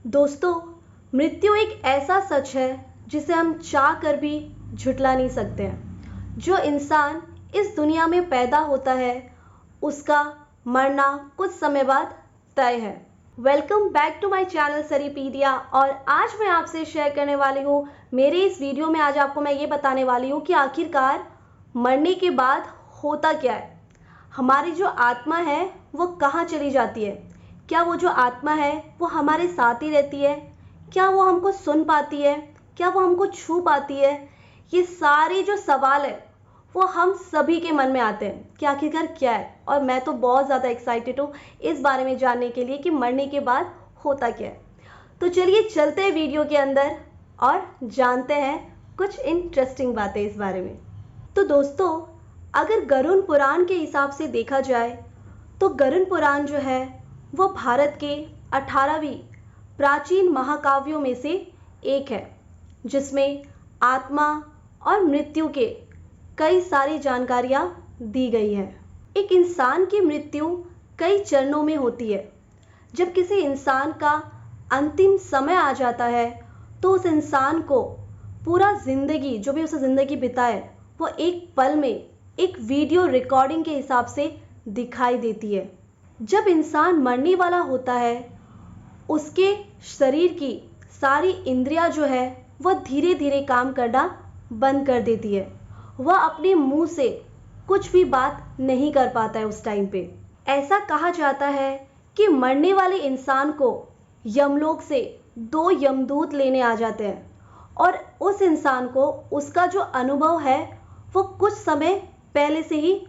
दोस्तों, मृत्यु एक ऐसा सच है जिसे हम चाह कर भी झुठला नहीं सकते हैं। जो इंसान इस दुनिया में पैदा होता है उसका मरना कुछ समय बाद तय है। Welcome back to my channel Saripedia. और आज मैं आपसे शेयर करने वाली हूँ, मेरे इस वीडियो में आज आपको मैं ये बताने वाली हूँ कि आखिरकार मरने के बाद होता क्या है। हमारी जो आत्मा है वो कहाँ चली जाती है? क्या वो जो आत्मा है वो हमारे साथ ही रहती है? क्या वो हमको सुन पाती है? क्या वो हमको छू पाती है? ये सारे जो सवाल है वो हम सभी के मन में आते हैं कि आखिरकार क्या है। और मैं तो बहुत ज़्यादा एक्साइटेड हूँ इस बारे में जानने के लिए कि मरने के बाद होता क्या है। तो चलिए चलते हैं वीडियो के अंदर और जानते हैं कुछ इंटरेस्टिंग बातें इस बारे में। तो दोस्तों, अगर गरुड़ पुराण के हिसाब से देखा जाए तो गरुड़ पुराण जो है वो भारत के 18वीं प्राचीन महाकाव्यों में से एक है, जिसमें आत्मा और मृत्यु के कई सारी जानकारियाँ दी गई है। एक इंसान की मृत्यु कई चरणों में होती है। जब किसी इंसान का अंतिम समय आ जाता है तो उस इंसान को पूरा जिंदगी, जो भी उसे जिंदगी बिताए, वो एक पल में एक वीडियो रिकॉर्डिंग के हिसाब से दिखाई देती है। जब इंसान मरने वाला होता है उसके शरीर की सारी इंद्रियां जो है वह धीरे धीरे काम करना बंद कर देती है। वह अपने मुंह से कुछ भी बात नहीं कर पाता है उस टाइम पे। ऐसा कहा जाता है कि मरने वाले इंसान को यमलोक से 2 यमदूत लेने आ जाते हैं और उस इंसान को उसका जो अनुभव है वो कुछ समय पहले से ही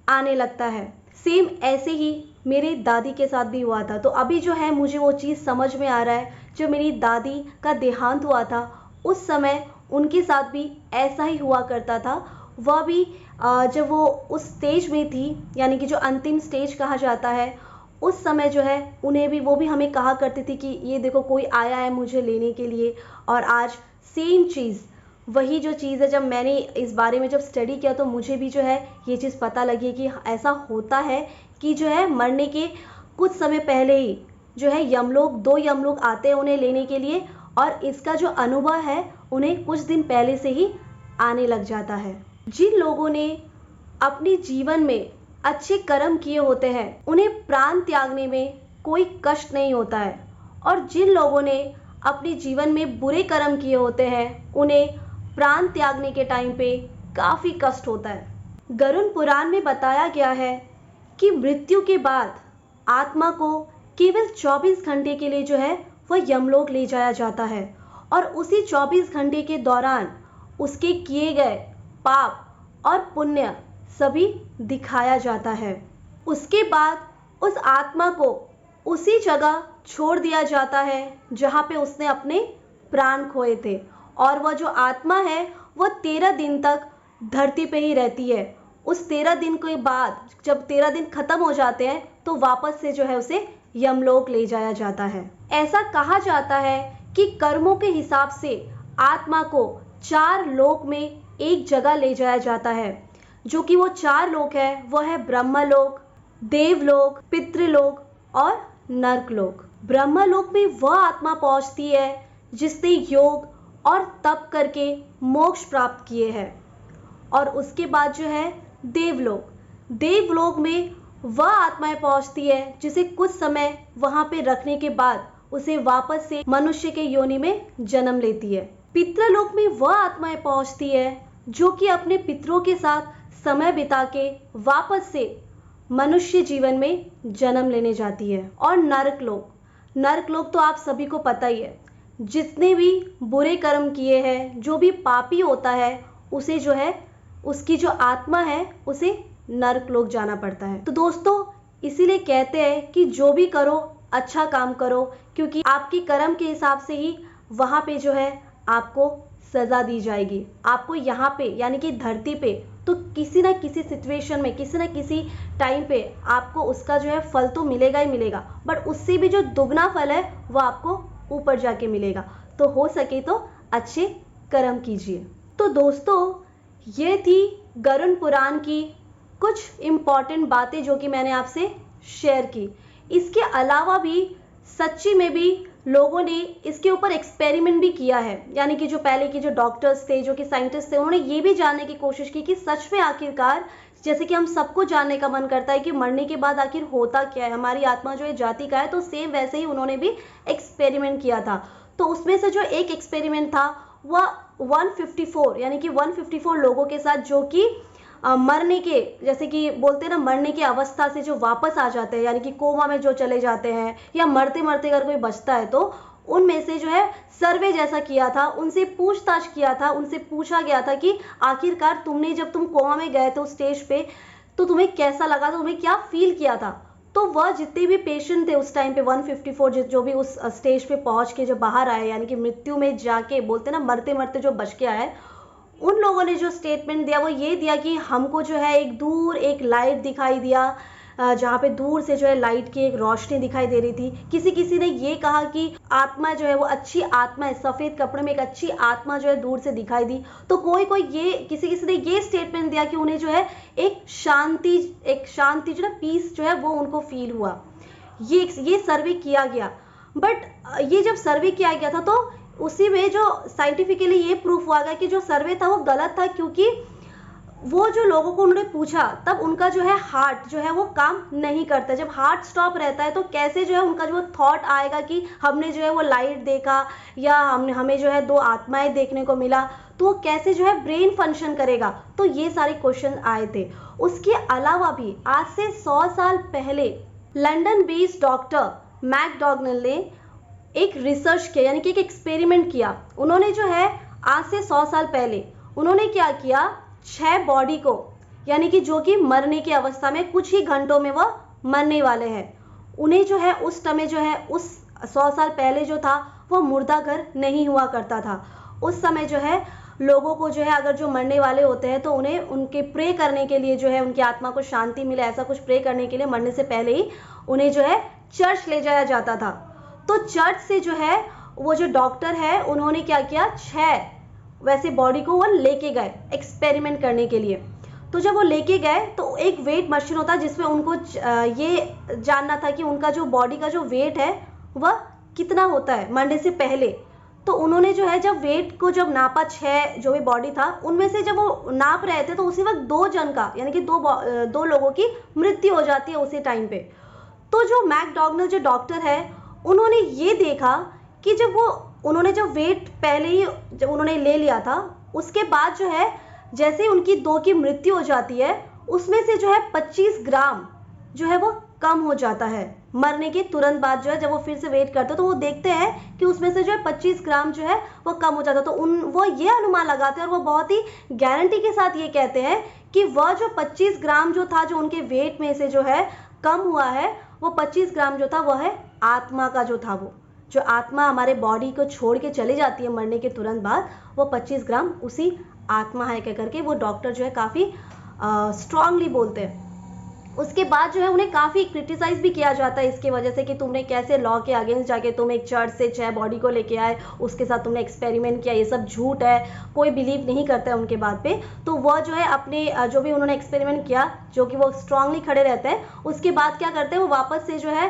आने लगता है। सेम ऐसे ही मेरी दादी के साथ भी हुआ था। तो अभी जो है मुझे वो चीज़ समझ में आ रहा है। जो मेरी दादी का देहांत हुआ था उस समय उनके साथ भी ऐसा ही हुआ करता था। वह भी जब वो उस स्टेज में थी, यानी कि जो अंतिम स्टेज कहा जाता है, उस समय जो है उन्हें भी, वो भी हमें कहा करती थी कि ये देखो कोई आया है मुझे लेने के लिए। और आज सेम चीज़, वही जो चीज़ है, जब मैंने इस बारे में जब स्टडी किया तो मुझे भी जो है ये चीज़ पता लगी कि ऐसा होता है कि जो है मरने के कुछ समय पहले ही जो है यमलोक, 2 यमलोक आते हैं उन्हें लेने के लिए, और इसका जो अनुभव है उन्हें कुछ दिन पहले से ही आने लग जाता है। जिन लोगों ने अपने जीवन में अच्छे कर्म किए होते हैं उन्हें प्राण त्यागने में कोई कष्ट नहीं होता है, और जिन लोगों ने अपने जीवन में बुरे कर्म किए होते हैं उन्हें प्राण त्यागने के टाइम पे काफ़ी कष्ट होता है। गरुड़ पुराण में बताया गया है कि मृत्यु के बाद आत्मा को केवल 24 घंटे के लिए जो है वह यमलोक ले जाया जाता है, और उसी 24 घंटे के दौरान उसके किए गए पाप और पुण्य सभी दिखाया जाता है। उसके बाद उस आत्मा को उसी जगह छोड़ दिया जाता है जहाँ पे उसने अपने प्राण खोए थे, और वह जो आत्मा है वह 13 दिन तक धरती पे ही रहती है। उस 13 दिन के बाद जब 13 दिन खत्म हो जाते हैं तो वापस से जो है उसे यमलोक ले जाया जाता है। ऐसा कहा जाता है कि कर्मों के हिसाब से आत्मा को 4 लोक में एक जगह ले जाया जाता है, जो कि वो 4 लोक है वो है ब्रह्मलोक, देवलोक, पितृलोक और नरकलोक। ब्रह्मलोक में वह आत्मा पहुंचती है जिसने योग और तप करके मोक्ष प्राप्त किए हैं। और उसके बाद जो है देवलोक, देवलोक में वह आत्माएं पहुंचती है जिसे कुछ समय वहां पे रखने के बाद उसे वापस से मनुष्य के योनि में जन्म लेती है। पितृलोक में वह आत्माएं पहुंचती है जो कि अपने पितरों के साथ समय बिता के वापस से मनुष्य जीवन में जन्म लेने जाती है। और नरकलोक, नरकलोक तो आप सभी को पता ही है, जिसने भी बुरे कर्म किए हैं, जो भी पापी होता है उसे जो है, उसकी जो आत्मा है उसे नरकलोक जाना पड़ता है। तो दोस्तों, इसीलिए कहते हैं कि जो भी करो अच्छा काम करो, क्योंकि आपके कर्म के हिसाब से ही वहाँ पे जो है आपको सज़ा दी जाएगी। आपको यहाँ पे यानी कि धरती पे तो किसी ना किसी सिचुएशन में, किसी ना किसी टाइम पे आपको उसका जो है फल तो मिलेगा ही मिलेगा, बट उससे भी जो दुगना फल है वो आपको ऊपर जाके मिलेगा। तो हो सके तो अच्छे कर्म कीजिए। तो दोस्तों, ये थी गरुड़ पुराण की कुछ इम्पॉर्टेंट बातें जो कि मैंने आपसे शेयर की। इसके अलावा भी सच्ची में भी लोगों ने इसके ऊपर एक्सपेरिमेंट भी किया है, यानी कि जो पहले के जो डॉक्टर्स थे, जो कि साइंटिस्ट थे, उन्होंने ये भी जानने की कोशिश की कि सच में आखिरकार, जैसे कि हम सबको जानने का मन करता है कि मरने के बाद आखिर होता क्या है, हमारी आत्मा जो है जाती का है, तो सेम वैसे ही उन्होंने भी एक्सपेरिमेंट किया था। तो उसमें से जो एक एक्सपेरिमेंट था वह 154 यानी कि 154 लोगों के साथ, जो कि मरने के, जैसे कि बोलते हैं ना, मरने की अवस्था से जो वापस आ जाते हैं, यानी कि कोमा में जो चले जाते हैं, या मरते मरते अगर कोई बचता है, तो उनमें से जो है सर्वे जैसा किया था, उनसे पूछताछ किया था, उनसे पूछा गया था कि आखिरकार तुमने, जब तुम कोमा में गए थे उस स्टेज पे, तो तुम्हें कैसा लगा था, तुम्हें क्या फील किया था। तो वह जितने भी पेशेंट थे उस टाइम पे 154, जो भी उस स्टेज पे पहुंच के जो बाहर आए, यानी कि मृत्यु में जाके, बोलते ना मरते मरते जो बच के आए, उन लोगों ने जो स्टेटमेंट दिया वो ये दिया कि हमको जो है एक दूर एक लाइट दिखाई दिया, जहाँ पे दूर से जो है लाइट की एक रोशनी दिखाई दे रही थी। किसी किसी ने ये कहा कि आत्मा जो है वो अच्छी आत्मा है, सफेद कपड़े में एक अच्छी आत्मा जो है दूर से दिखाई दी। तो कोई कोई ये, किसी किसी ने ये स्टेटमेंट दिया कि उन्हें जो है एक शांति जो है पीस जो है वो उनको फील हुआ। ये सर्वे किया गया। बट ये जब सर्वे किया गया था, तो उसी में जो साइंटिफिकली ये प्रूफ हुआ गया कि जो सर्वे था वो गलत था, क्योंकि वो जो लोगों को उन्होंने पूछा, तब उनका जो है हार्ट जो है वो काम नहीं करता। जब हार्ट स्टॉप रहता है, तो कैसे जो है उनका जो थॉट आएगा कि हमने जो है वो लाइट देखा, या हमें जो है दो आत्माएं देखने को मिला, तो वो कैसे जो है ब्रेन फंक्शन करेगा। तो ये सारे क्वेश्चन आए थे। उसके अलावा भी आज से 100 साल पहले लंदन बेस्ड डॉक्टर मैकडॉगनल ने एक रिसर्च किया, यानी कि एक एक्सपेरिमेंट किया। उन्होंने जो है आज से 100 साल पहले उन्होंने क्या किया, 6 बॉडी को, यानी कि जो कि मरने की अवस्था में कुछ ही घंटों में वह मरने वाले हैं, उन्हें जो है उस समय जो है, उस 100 साल पहले जो था वो मुर्दा घर नहीं हुआ करता था। उस समय जो है लोगों को जो है, अगर जो मरने वाले होते हैं, तो उन्हें उनके प्रे करने के लिए, जो है उनकी आत्मा को शांति मिले, ऐसा कुछ प्रे करने के लिए मरने से पहले ही उन्हें जो है चर्च ले जाया जाता था। तो चर्च से जो है वो जो डॉक्टर है, उन्होंने क्या किया, 6 वैसे बॉडी को वो लेके गए एक्सपेरिमेंट करने के लिए। तो जब वो लेके गए, तो एक वेट मशीन होता है जिसमें उनको ये जानना था कि उनका जो बॉडी का जो वेट है वह कितना होता है मरने से पहले। तो उन्होंने जो है जब वेट को जब नापा, 6 जो भी बॉडी था उनमें से जब वो नाप रहे थे, तो उसी वक्त 2 जन का, यानी कि दो लोगों की मृत्यु हो जाती है उसी टाइम पे। तो जो मैकडॉगनल जो डॉक्टर है, उन्होंने ये देखा कि उन्होंने जब वेट पहले ही जब उन्होंने ले लिया था, उसके बाद जो है जैसे ही उनकी 2 की मृत्यु हो जाती है, उसमें से जो है 25 ग्राम जो है वो कम हो जाता है मरने के तुरंत बाद। जो है जब वो फिर से वेट करते, तो वो देखते हैं कि उसमें से जो है 25 ग्राम जो है वो कम हो जाता है। तो वो ये अनुमान लगाते हैं, और वो बहुत ही गारंटी के साथ ये कहते हैं कि वह जो 25 ग्राम जो था, जो उनके वेट में से जो है कम हुआ है, वो 25 ग्राम जो था वह है आत्मा का जो था। वो जो आत्मा हमारे बॉडी को छोड़ के चली जाती है मरने के तुरंत बाद, वो 25 ग्राम उसी आत्मा है कह करके वो डॉक्टर जो है काफ़ी स्ट्रांगली बोलते हैं। उसके बाद जो है उन्हें काफ़ी क्रिटिसाइज भी किया जाता है इसकी वजह से कि तुमने कैसे लॉ के अगेंस्ट जाके तुम एक चर्च से 6 बॉडी को लेके आए, उसके साथ तुमने एक्सपेरिमेंट किया, ये सब झूठ है, कोई बिलीव नहीं करता है उनके बात पे। तो वह जो है अपने जो भी उन्होंने एक्सपेरिमेंट किया, जो कि वो स्ट्रांगली खड़े रहते हैं, उसके बाद क्या करते हैं, वो वापस से जो है,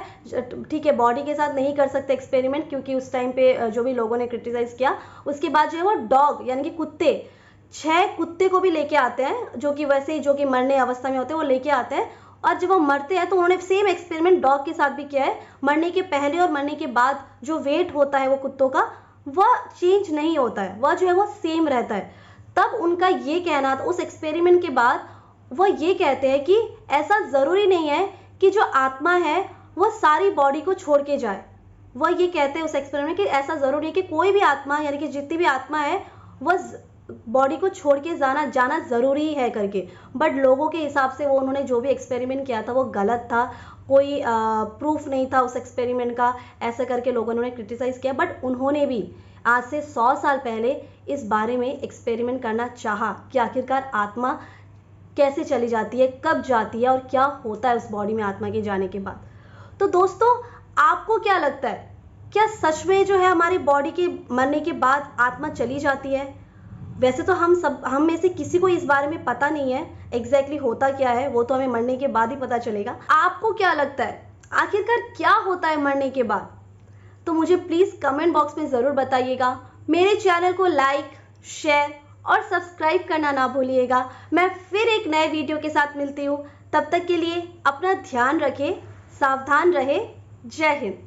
ठीक है बॉडी के साथ नहीं कर सकते एक्सपेरिमेंट, क्योंकि उस टाइम पे जो भी लोगों ने क्रिटिसाइज किया, उसके बाद जो है वो डॉग यानी कि कुत्ते, 6 कुत्ते को भी लेके आते हैं, जो कि वैसे ही जो कि मरने अवस्था में होते हैं वो लेके आते हैं। और जब वो मरते हैं, तो उन्होंने सेम एक्सपेरिमेंट डॉग के साथ भी किया है। मरने के पहले और मरने के बाद जो वेट होता है वो कुत्तों का, वह चेंज नहीं होता है, वह जो है वो सेम रहता है। तब उनका ये कहना था, उस एक्सपेरिमेंट के बाद वह ये कहते हैं कि ऐसा ज़रूरी नहीं है कि जो आत्मा है वह सारी बॉडी को छोड़ के जाए। वह ये कहते हैं उस एक्सपेरिमेंट कि ऐसा ज़रूरी है कि कोई भी आत्मा, यानी कि जितनी भी आत्मा है, वह बॉडी को छोड़ के जाना ज़रूरी है करके। बट लोगों के हिसाब से वो उन्होंने जो भी एक्सपेरिमेंट किया था वो गलत था, कोई प्रूफ नहीं था उस एक्सपेरिमेंट का, ऐसा करके लोगों ने क्रिटिसाइज़ किया। बट उन्होंने भी आज से 100 साल पहले इस बारे में एक्सपेरिमेंट करना चाहा कि आखिरकार आत्मा कैसे चली जाती है, कब जाती है, और क्या होता है उस बॉडी में आत्मा के जाने के बाद। तो दोस्तों, आपको क्या लगता है, क्या सच में जो है हमारी बॉडी के मरने के बाद आत्मा चली जाती है? वैसे तो हम में से किसी को इस बारे में पता नहीं है एग्जैक्टली होता क्या है, वो तो हमें मरने के बाद ही पता चलेगा। आपको क्या लगता है, आखिरकार क्या होता है मरने के बाद? तो मुझे प्लीज़ कमेंट बॉक्स में ज़रूर बताइएगा। मेरे चैनल को लाइक, शेयर और सब्सक्राइब करना ना भूलिएगा। मैं फिर एक नए वीडियो के साथ मिलती हूँ। तब तक के लिए अपना ध्यान रखें, सावधान रहें। जय हिंद।